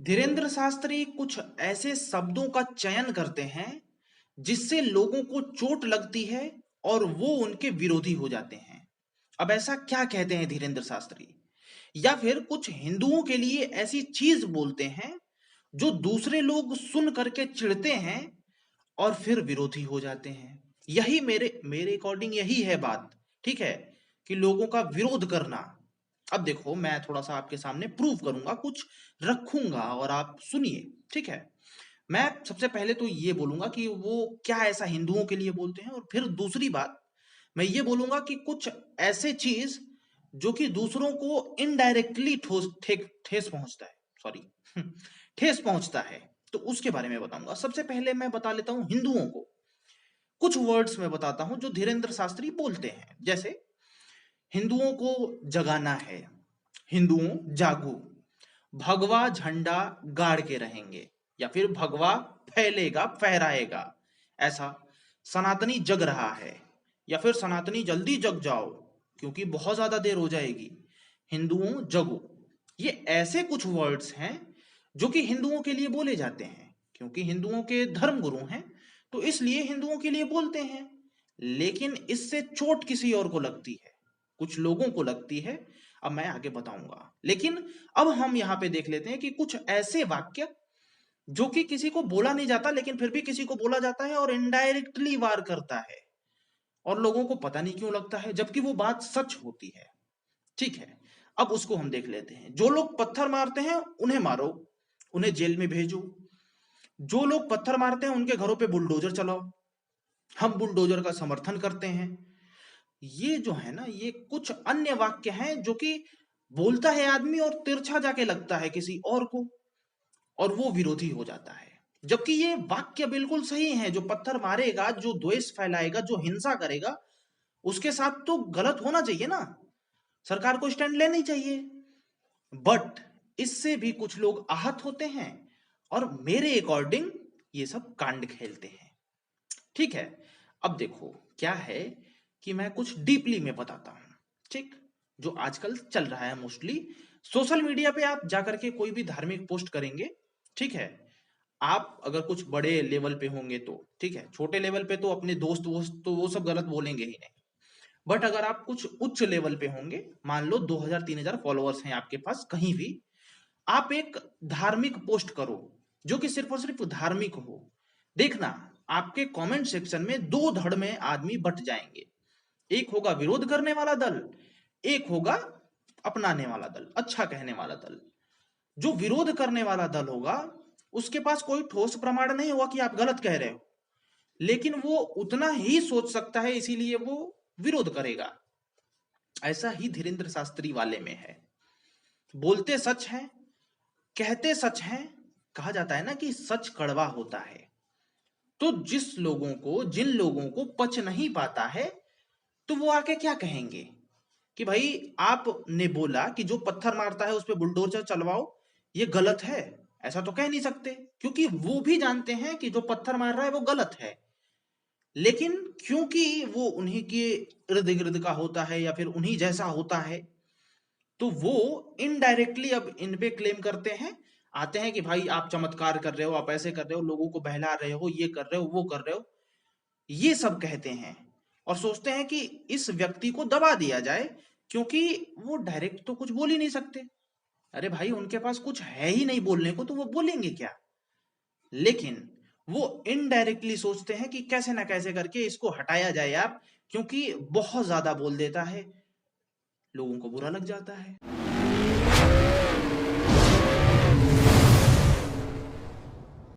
धीरेन्द्र शास्त्री कुछ ऐसे शब्दों का चयन करते हैं जिससे लोगों को चोट लगती है और वो उनके विरोधी हो जाते हैं। अब ऐसा क्या कहते हैं धीरेन्द्र शास्त्री? या फिर कुछ हिंदुओं के लिए ऐसी चीज बोलते हैं जो दूसरे लोग सुन करके चिढ़ते हैं और फिर विरोधी हो जाते हैं। यही मेरे मेरे अकॉर्डिंग यही है बात। ठीक है, कि लोगों का विरोध करना। अब देखो, मैं थोड़ा सा आपके सामने प्रूव करूंगा, कुछ रखूंगा और आप सुनिए। ठीक है, मैं सबसे पहले तो ये बोलूंगा कि वो क्या ऐसा हिंदुओं के लिए बोलते हैं, और फिर दूसरी बात मैं ये बोलूंगा कि कुछ ऐसे चीज जो कि दूसरों को इनडायरेक्टली ठेस पहुंचता है, सॉरी ठेस पहुंचता है, तो उसके बारे में बताऊंगा। सबसे पहले मैं बता लेता हूं हिंदुओं को, कुछ वर्ड्स में बताता हूं जो धीरेन्द्र शास्त्री बोलते हैं। जैसे हिंदुओं को जगाना है, हिंदुओं जागो, भगवा झंडा गाड़ के रहेंगे, या फिर भगवा फैलेगा फहराएगा, ऐसा सनातनी जग रहा है, या फिर सनातनी जल्दी जग जाओ क्योंकि बहुत ज्यादा देर हो जाएगी, हिंदुओं जगो। ये ऐसे कुछ वर्ड्स हैं जो कि हिंदुओं के लिए बोले जाते हैं, क्योंकि हिंदुओं के धर्म गुरु हैं तो इसलिए हिंदुओं के लिए बोलते हैं। लेकिन इससे चोट किसी और को लगती है, कुछ लोगों को लगती है। अब मैं आगे बताऊंगा, लेकिन अब हम यहां पे देख लेते हैं कि कुछ ऐसे वाक्य जो कि किसी को बोला नहीं जाता लेकिन फिर भी किसी को बोला जाता है और इनडायरेक्टली वार करता है, और लोगों को पता नहीं क्यों लगता है जबकि वो बात सच होती है। ठीक है, अब उसको हम देख लेते हैं। जो लोग पत्थर मारते हैं उन्हें मारो, उन्हें जेल में भेजो। जो लोग पत्थर मारते हैं उनके घरों पे बुलडोजर चलाओ, हम बुलडोजर का समर्थन करते हैं। ये जो है ना, ये कुछ अन्य वाक्य हैं जो कि बोलता है आदमी और तिरछा जाके लगता है किसी और को, और वो विरोधी हो जाता है। जबकि ये वाक्य बिल्कुल सही है। जो पत्थर मारेगा, जो द्वेष फैलाएगा, जो हिंसा करेगा, उसके साथ तो गलत होना चाहिए ना, सरकार को स्टैंड लेनी चाहिए। बट इससे भी कुछ लोग आहत होते हैं और मेरे अकॉर्डिंग ये सब कांड खेलते हैं। ठीक है, अब देखो क्या है कि मैं कुछ डीपली में बताता हूं। ठीक, जो आजकल चल रहा है मोस्टली सोशल मीडिया पे, आप जाकर के कोई भी धार्मिक पोस्ट करेंगे, ठीक है, आप अगर कुछ बड़े लेवल पे होंगे तो ठीक है, छोटे लेवल पे तो अपने दोस्त वोस्त तो वो सब गलत बोलेंगे ही नहीं। बट अगर आप कुछ उच्च लेवल पे होंगे, मान लो 2000-3000 फॉलोअर्स हैं आपके पास कहीं भी, आप एक धार्मिक पोस्ट करो जो कि सिर्फ और सिर्फ धार्मिक हो, देखना आपके कमेंट सेक्शन में दो धड़ में आदमी बट जाएंगे। एक होगा विरोध करने वाला दल, एक होगा अपनाने वाला दल, अच्छा कहने वाला दल। जो विरोध करने वाला दल होगा उसके पास कोई ठोस प्रमाण नहीं होगा कि आप गलत कह रहे हो, लेकिन वो उतना ही सोच सकता है, इसीलिए वो विरोध करेगा। ऐसा ही धीरेन्द्र शास्त्री वाले में है। बोलते सच हैं, कहते सच हैं। कहा जाता है ना कि सच कड़वा होता है। तो जिन लोगों को पच नहीं पाता है, तो वो आके क्या कहेंगे कि भाई आपने बोला कि जो पत्थर मारता है उस पर बुलडोजर चलवाओ, ये गलत है। ऐसा तो कह नहीं सकते, क्योंकि वो भी जानते हैं कि जो पत्थर मार रहा है वो गलत है। लेकिन क्योंकि वो उन्हीं के इर्द गिर्द का होता है या फिर उन्हीं जैसा होता है, तो वो इनडायरेक्टली अब इन पे क्लेम करते हैं, आते हैं कि भाई आप चमत्कार कर रहे हो, आप ऐसे कर रहे हो, लोगों को बहला रहे हो, ये कर रहे हो, वो कर रहे हो, ये सब कहते हैं। और सोचते हैं कि इस व्यक्ति को दबा दिया जाए, क्योंकि वो डायरेक्ट तो कुछ बोल ही नहीं सकते। अरे भाई, उनके पास कुछ है ही नहीं बोलने को, तो वो बोलेंगे क्या? लेकिन वो इनडायरेक्टली सोचते हैं कि कैसे ना कैसे करके इसको हटाया जाए यार, क्योंकि बहुत ज्यादा बोल देता है, लोगों को बुरा लग जाता है।